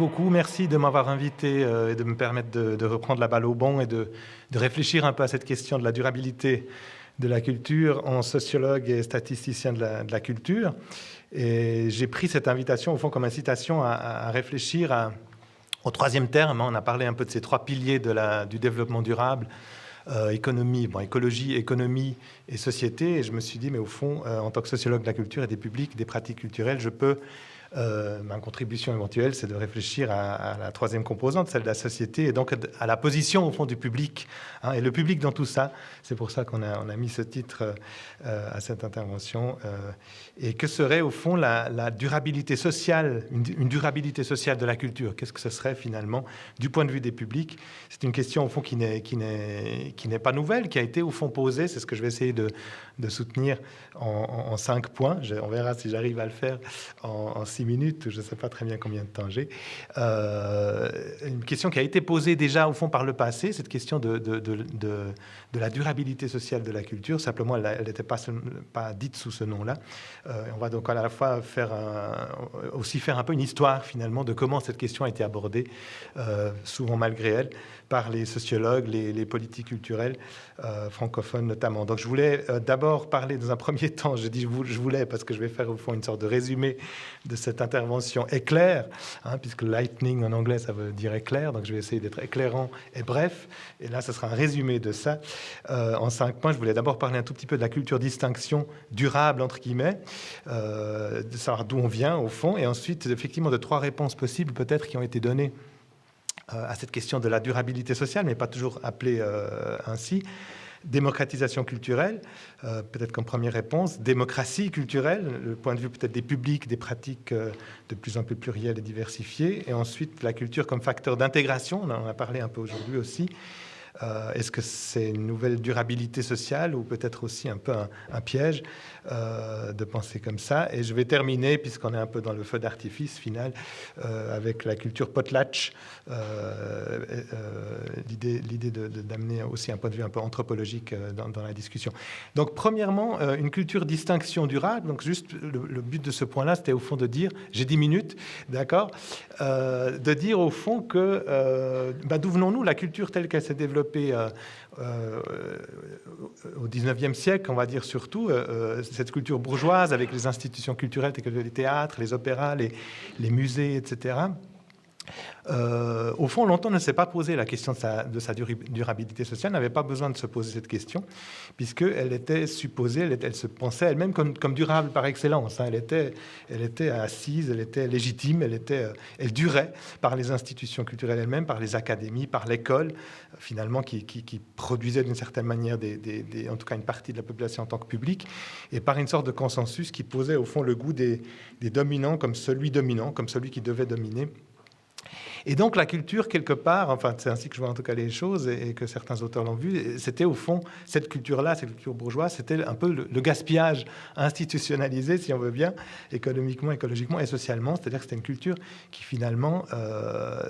beaucoup. Merci de m'avoir invité et de me permettre de reprendre la balle au bond et de réfléchir un peu à cette question de la durabilité de la culture en sociologue et statisticien de la culture. Et j'ai pris cette invitation, au fond, comme incitation à réfléchir au troisième terme. On a parlé un peu de ces trois piliers du développement durable, écologie, économie et société. Et je me suis dit, mais au fond, en tant que sociologue de la culture et des publics, des pratiques culturelles, je peux... ma contribution éventuelle, c'est de réfléchir à la troisième composante, celle de la société, et donc à la position, au fond, du public. Et le public dans tout ça, c'est pour ça qu'on a mis ce titre à cette intervention. Et que serait, au fond, la durabilité sociale, une durabilité sociale de la culture? Qu'est-ce que ce serait, finalement, du point de vue des publics? C'est une question, au fond, qui n'est pas nouvelle, qui a été, au fond, posée. C'est ce que je vais essayer de soutenir en 5 points. On verra si j'arrive à le faire en 6 minutes, je ne sais pas très bien combien de temps j'ai. Une question qui a été posée déjà, au fond, par le passé, cette question de la durabilité sociale de la culture. Simplement, elle n'était pas dite sous ce nom-là. On va donc à la fois aussi faire un peu une histoire, finalement, de comment cette question a été abordée, souvent malgré elle, par les sociologues, les politiques culturelles francophones notamment. Donc je voulais d'abord parler dans un premier temps, je dis je voulais parce que je vais faire au fond une sorte de résumé de cette intervention éclair, puisque lightning en anglais ça veut dire éclair, donc je vais essayer d'être éclairant et bref, et là ce sera un résumé de ça en 5 points. Je voulais d'abord parler un tout petit peu de la culture distinction durable entre guillemets, de savoir d'où on vient au fond, et ensuite effectivement de 3 réponses possibles peut-être qui ont été données à cette question de la durabilité sociale, mais pas toujours appelée ainsi. Démocratisation culturelle, peut-être comme première réponse. Démocratie culturelle, le point de vue peut-être des publics, des pratiques de plus en plus plurielles et diversifiées. Et ensuite, la culture comme facteur d'intégration, on en a parlé un peu aujourd'hui aussi. Est-ce que c'est une nouvelle durabilité sociale ou peut-être aussi un peu un piège de penser comme ça? Et je vais terminer, puisqu'on est un peu dans le feu d'artifice final, avec la culture potlatch, l'idée d'amener aussi un point de vue un peu anthropologique dans la discussion. Donc, premièrement, une culture distinction durable. Donc, juste le but de ce point-là, c'était au fond de dire, j'ai 10 minutes, d'accord, de dire au fond que d'où venons-nous, la culture telle qu'elle s'est développée au 19e siècle, on va dire surtout, cette culture bourgeoise avec les institutions culturelles telles que les théâtres, les opéras, les musées, etc. Au fond, longtemps, on ne s'est pas posé la question de sa durabilité sociale, n'avait pas besoin de se poser cette question, puisqu'elle était supposée, elle se pensait elle-même comme durable par excellence. Elle était assise, elle était légitime, elle durait par les institutions culturelles elles-mêmes, par les académies, par l'école, finalement, qui produisait d'une certaine manière, en tout cas une partie de la population en tant que public, et par une sorte de consensus qui posait au fond le goût des dominants comme celui dominant, comme celui qui devait dominer. Et donc la culture, quelque part, enfin c'est ainsi que je vois en tout cas les choses et que certains auteurs l'ont vu, c'était au fond cette culture-là, cette culture bourgeoise, c'était un peu le gaspillage institutionnalisé, si on veut bien, économiquement, écologiquement et socialement. C'est-à-dire que c'était une culture qui finalement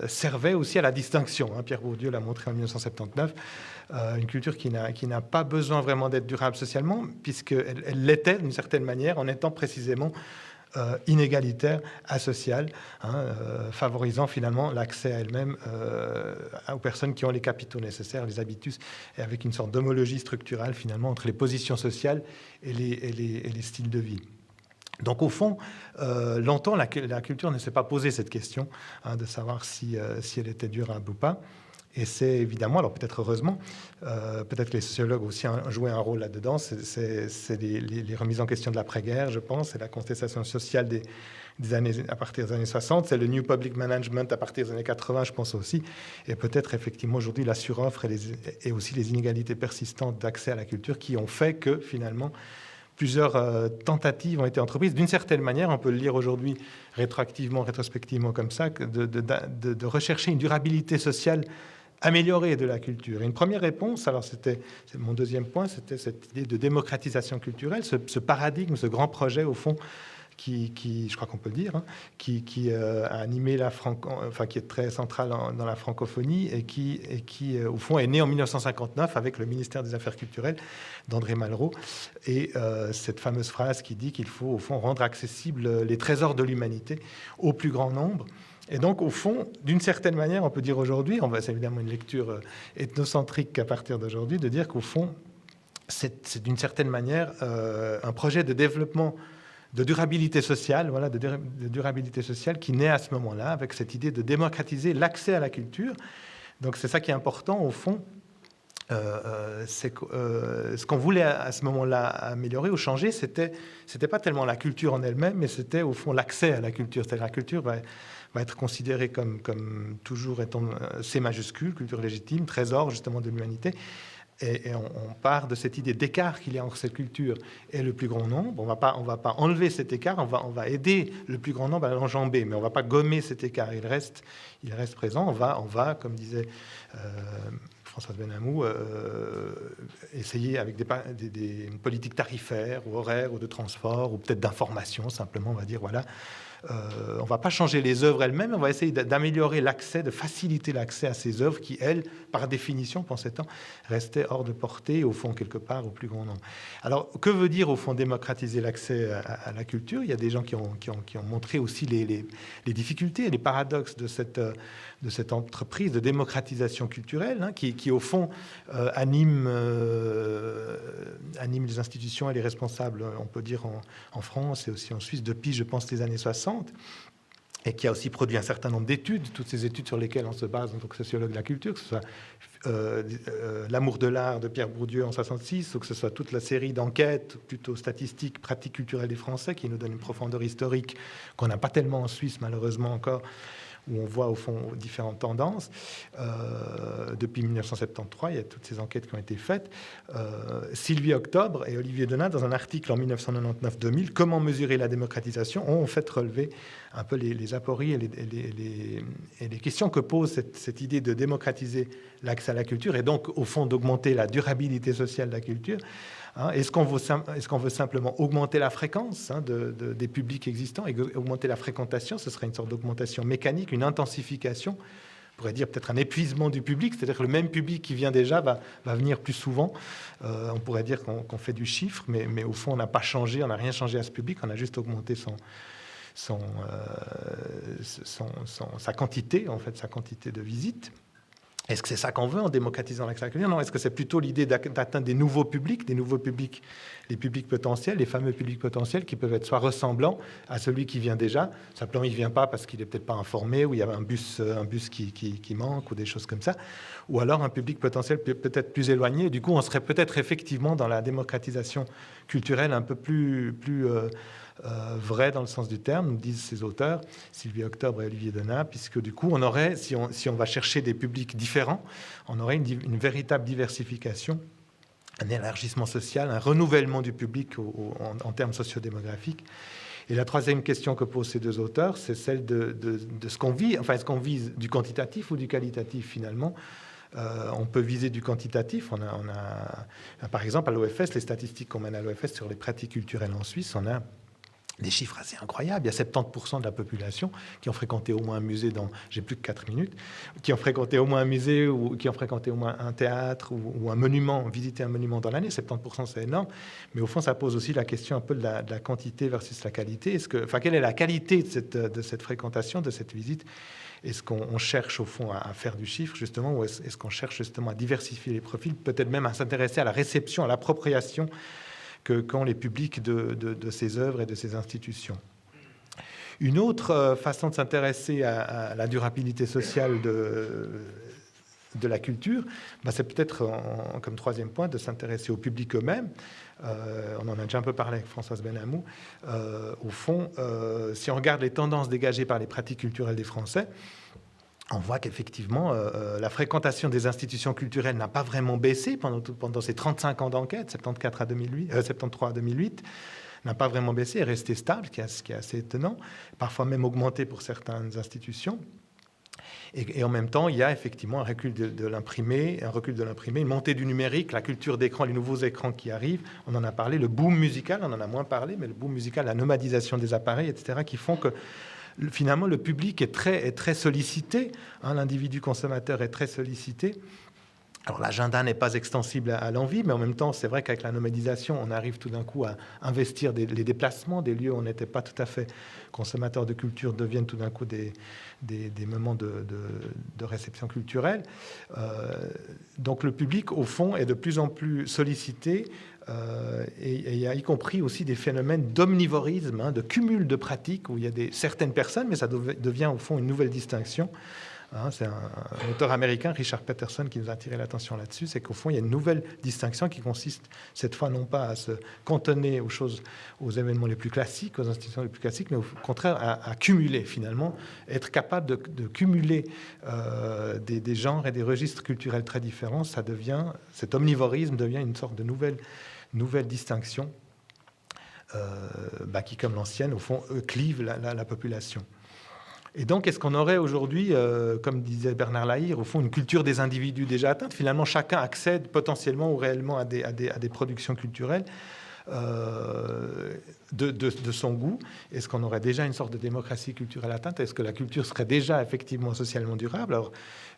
servait aussi à la distinction. Pierre Bourdieu l'a montré en 1979. Une culture qui n'a pas besoin vraiment d'être durable socialement, puisqu'elle l'était d'une certaine manière en étant précisément inégalitaire, asociale, favorisant finalement l'accès à elle-même aux personnes qui ont les capitaux nécessaires, les habitus, et avec une sorte d'homologie structurale finalement entre les positions sociales et les styles de vie. Donc au fond, longtemps la culture ne s'est pas posé cette question de savoir si elle était durable ou pas. Et c'est évidemment, alors peut-être heureusement, peut-être que les sociologues aussi ont joué un rôle là-dedans, c'est les remises en question de l'après-guerre, je pense, c'est la contestation sociale des années, à partir des années 60, c'est le New Public Management à partir des années 80, je pense aussi, et peut-être effectivement aujourd'hui la suroffre et aussi les inégalités persistantes d'accès à la culture qui ont fait que finalement plusieurs tentatives ont été entreprises. D'une certaine manière, on peut le lire aujourd'hui rétrospectivement comme ça, de rechercher une durabilité sociale améliorée de la culture. Et une première réponse, alors c'est mon deuxième point, c'était cette idée de démocratisation culturelle, ce paradigme, ce grand projet au fond je crois qu'on peut le dire, hein, qui a animé qui est très central dans la francophonie et qui au fond, est né en 1959 avec le ministère des Affaires culturelles d'André Malraux. Et cette fameuse phrase qui dit qu'il faut, au fond, rendre accessibles les trésors de l'humanité au plus grand nombre. Et donc, au fond, d'une certaine manière, on peut dire aujourd'hui, c'est évidemment une lecture ethnocentrique à partir d'aujourd'hui, de dire qu'au fond, c'est d'une certaine manière un projet de développement de durabilité sociale, voilà, de durabilité sociale qui naît à ce moment-là, avec cette idée de démocratiser l'accès à la culture. Donc c'est ça qui est important, au fond. Ce qu'on voulait à ce moment-là améliorer ou changer, c'était pas tellement la culture en elle-même, mais c'était au fond l'accès à la culture. C'est-à-dire la culture va être considérée comme toujours étant C majuscule, culture légitime, trésor justement de l'humanité. Et on part de cette idée d'écart qu'il y a entre cette culture et le plus grand nombre. On va pas enlever cet écart, on va aider le plus grand nombre à l'enjamber, mais on ne va pas gommer cet écart. Il reste présent. On va, comme disait Françoise Benamou, essayer avec des politiques tarifaires ou horaires ou de transport ou peut-être d'information, simplement, on va dire, voilà. On ne va pas changer les œuvres elles-mêmes, on va essayer d'améliorer l'accès, de faciliter l'accès à ces œuvres qui, elles, par définition, pensait-on, restaient hors de portée, au fond, quelque part, au plus grand nombre. Alors, que veut dire, au fond, démocratiser l'accès à la culture? Il y a des gens qui ont montré aussi les difficultés et les paradoxes de cette entreprise de démocratisation culturelle, hein, qui, au fond, anime les institutions et les responsables, on peut dire, en France et aussi en Suisse, depuis, je pense, les années 60. Et qui a aussi produit un certain nombre d'études, toutes ces études sur lesquelles on se base en tant que sociologue de la culture, que ce soit L'amour de l'art de Pierre Bourdieu en 66, ou que ce soit toute la série d'enquêtes plutôt statistiques, pratiques culturelles des Français, qui nous donnent une profondeur historique qu'on n'a pas tellement en Suisse, malheureusement encore, où on voit au fond différentes tendances. Depuis 1973, il y a toutes ces enquêtes qui ont été faites. Sylvie Octobre et Olivier Denat, dans un article en 1999-2000, Comment mesurer la démocratisation, ont fait relever un peu les apories et les questions que pose cette idée de démocratiser l'accès à la culture et donc, au fond, d'augmenter la durabilité sociale de la culture. Est-ce qu'on veut simplement augmenter la fréquence des publics existants et augmenter la fréquentation? Ce serait une sorte d'augmentation mécanique, une intensification, on pourrait dire peut-être un épuisement du public, c'est-à-dire que le même public qui vient déjà va venir plus souvent. On pourrait dire qu'on fait du chiffre, mais au fond, on n'a pas changé, on n'a rien changé à ce public, on a juste augmenté sa quantité, en fait, sa quantité de visites. Est-ce que c'est ça qu'on veut en démocratisant l'accès à la culture? Non, est-ce que c'est plutôt l'idée d'atteindre des nouveaux publics, les publics potentiels, les fameux publics potentiels qui peuvent être soit ressemblants à celui qui vient déjà, simplement il ne vient pas parce qu'il n'est peut-être pas informé, ou il y a un bus qui manque, ou des choses comme ça, ou alors un public potentiel peut-être plus éloigné. Du coup, on serait peut-être effectivement dans la démocratisation culturelle un peu plus vrai dans le sens du terme, nous disent ces auteurs, Sylvie Octobre et Olivier Denat, puisque du coup, on aurait, si on va chercher des publics différents, on aurait une véritable diversification, un élargissement social, un renouvellement du public en termes sociodémographiques. Et la troisième question que posent ces deux auteurs, c'est celle de ce qu'on vit, enfin, est-ce qu'on vise du quantitatif ou du qualitatif finalement? On peut viser du quantitatif. On a, par exemple, à l'OFS, les statistiques qu'on mène à l'OFS sur les pratiques culturelles en Suisse, on a des chiffres assez incroyables. Il y a 70% de la population qui ont fréquenté au moins un musée j'ai plus que 4 minutes, qui ont fréquenté au moins un musée ou qui ont fréquenté au moins un théâtre ou un monument, visité un monument dans l'année. 70%, c'est énorme. Mais au fond, ça pose aussi la question un peu de la quantité versus la qualité. Quelle est la qualité de cette fréquentation, de cette visite? Est-ce qu'on cherche au fond à faire du chiffre justement, ou est-ce qu'on cherche justement à diversifier les profils, peut-être même à s'intéresser à la réception, à l'appropriation qu'ont les publics de ces œuvres et de ces institutions. Une autre façon de s'intéresser à la durabilité sociale de la culture, c'est peut-être, comme troisième point, de s'intéresser au public eux-mêmes. On en a déjà un peu parlé avec Françoise Benamou. Au fond, si on regarde les tendances dégagées par les pratiques culturelles des Français, on voit qu'effectivement, la fréquentation des institutions culturelles n'a pas vraiment baissé pendant ces 35 ans d'enquête, 73 à 2008, n'a pas vraiment baissé, est resté stable, ce qui est assez étonnant, parfois même augmenté pour certaines institutions. Et en même temps, il y a effectivement un recul de l'imprimé, une montée du numérique, la culture d'écran, les nouveaux écrans qui arrivent. On en a parlé, le boom musical, on en a moins parlé, mais le boom musical, la nomadisation des appareils, etc., qui font que finalement le public est très sollicité. L'individu consommateur est très sollicité. Alors l'agenda n'est pas extensible à l'envie, mais en même temps, c'est vrai qu'avec la nomadisation, on arrive tout d'un coup à investir les déplacements, des lieux où on n'était pas tout à fait consommateur de culture deviennent tout d'un coup des moments de réception culturelle. Donc le public, au fond, est de plus en plus sollicité, et il y a y compris aussi des phénomènes d'omnivorisme, de cumul de pratiques, où il y a certaines personnes, mais ça devient au fond une nouvelle distinction. C'est un auteur américain, Richard Peterson, qui nous a attiré l'attention là-dessus. C'est qu'au fond, il y a une nouvelle distinction qui consiste, cette fois, non pas à se cantonner aux événements les plus classiques, aux institutions les plus classiques, mais au contraire à cumuler, finalement, être capable de cumuler des genres et des registres culturels très différents. Cet omnivorisme devient une sorte de nouvelle distinction qui, comme l'ancienne, au fond, clive la population. Et donc, est-ce qu'on aurait aujourd'hui, comme disait Bernard Lahire, au fond, une culture des individus déjà atteinte? Finalement, chacun accède potentiellement ou réellement à des productions culturelles de son goût. Est-ce qu'on aurait déjà une sorte de démocratie culturelle atteinte? Est-ce que la culture serait déjà effectivement socialement durable? Alors,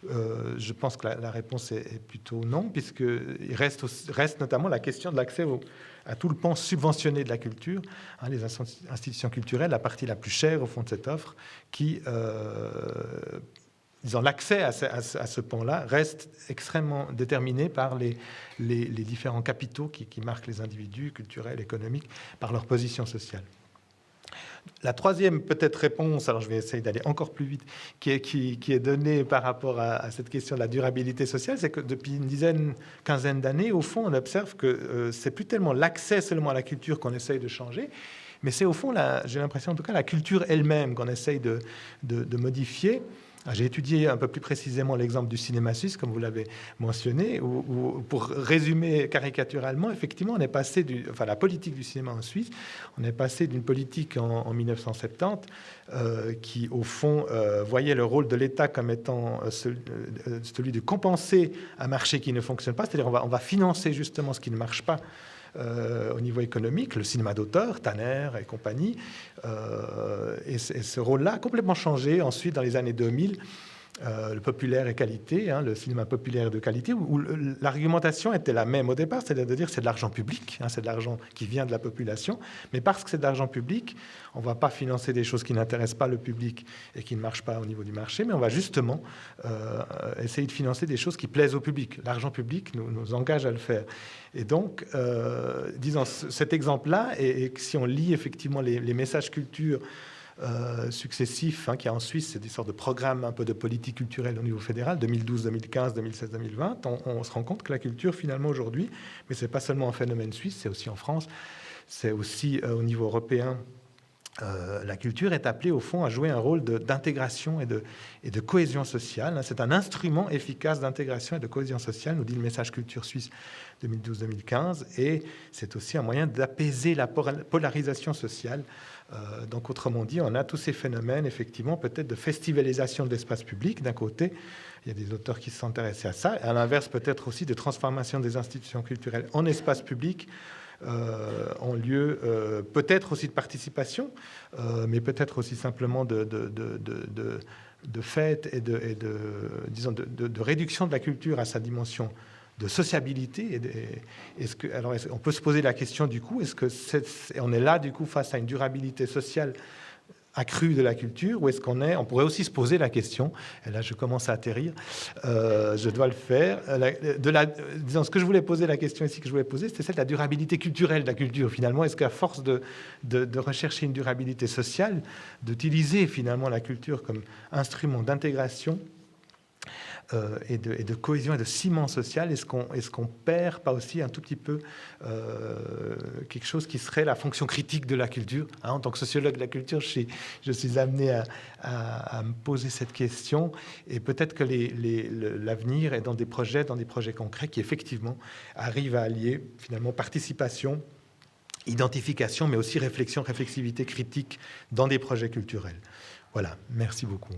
je pense que la réponse est plutôt non, puisqu'il reste notamment la question de l'accès à tout le pan subventionné de la culture, les institutions culturelles, la partie la plus chère au fond de cette offre, qui, disons, l'accès à ce pan-là reste extrêmement déterminé par les différents capitaux qui marquent les individus culturels, économiques, par leur position sociale. La troisième peut-être réponse, alors je vais essayer d'aller encore plus vite, qui est donnée par rapport à cette question de la durabilité sociale, c'est que depuis une quinzaine d'années, au fond, on observe que c'est plus tellement l'accès seulement à la culture qu'on essaye de changer, mais c'est au fond, j'ai l'impression en tout cas, la culture elle-même qu'on essaye de modifier. J'ai étudié un peu plus précisément l'exemple du cinéma suisse, comme vous l'avez mentionné, où pour résumer caricaturalement, effectivement, on est passé la politique du cinéma en Suisse, on est passé d'une politique en 1970 qui, au fond, voyait le rôle de l'État comme étant celui de compenser un marché qui ne fonctionne pas, c'est-à-dire on va financer justement ce qui ne marche pas au niveau économique, le cinéma d'auteur, Tanner et compagnie. Et ce rôle-là a complètement changé ensuite dans les années 2000. Le populaire et qualité, le cinéma populaire de qualité, où l'argumentation était la même au départ, c'est-à-dire de dire c'est de l'argent public, c'est de l'argent qui vient de la population, mais parce que c'est de l'argent public, on ne va pas financer des choses qui n'intéressent pas le public et qui ne marchent pas au niveau du marché, mais on va justement essayer de financer des choses qui plaisent au public. L'argent public nous engage à le faire. Et donc, disons, cet exemple-là, et si on lit effectivement les messages culture successifs qu'il y a en Suisse, c'est des sortes de programmes un peu de politique culturelle au niveau fédéral, 2012, 2015, 2016, 2020, on se rend compte que la culture finalement aujourd'hui, mais c'est pas seulement un phénomène suisse, c'est aussi en France, c'est aussi au niveau européen, la culture est appelée au fond à jouer un rôle d'intégration et de cohésion sociale. C'est un instrument efficace d'intégration et de cohésion sociale, nous dit le message culture suisse 2012-2015, et c'est aussi un moyen d'apaiser la polarisation sociale. Donc autrement dit, on a tous ces phénomènes effectivement peut-être de festivalisation de l'espace public d'un côté, il y a des auteurs qui se sont intéressés à ça, à l'inverse peut-être aussi de transformation des institutions culturelles en espace public, en lieu peut-être aussi de participation, mais peut-être aussi simplement de fête et disons de réduction de la culture à sa dimension de sociabilité. Alors, on peut se poser la question du coup, est-ce que on est là du coup face à une durabilité sociale accrue de la culture, ou est-ce on pourrait aussi se poser la question, et là je commence à atterrir, je dois le faire, disons, ce que je voulais poser, la question ici que je voulais poser, c'était celle de la durabilité culturelle de la culture. Finalement, est-ce qu'à force de rechercher une durabilité sociale, d'utiliser finalement la culture comme instrument d'intégration et de cohésion et de ciment social, est-ce qu'on perd pas aussi un tout petit peu quelque chose qui serait la fonction critique de la culture, en tant que sociologue de la culture, je suis amené à me poser cette question, et peut-être que l'avenir est dans des projets concrets qui effectivement arrivent à allier finalement participation, identification, mais aussi réflexivité critique dans des projets culturels. Voilà, merci beaucoup.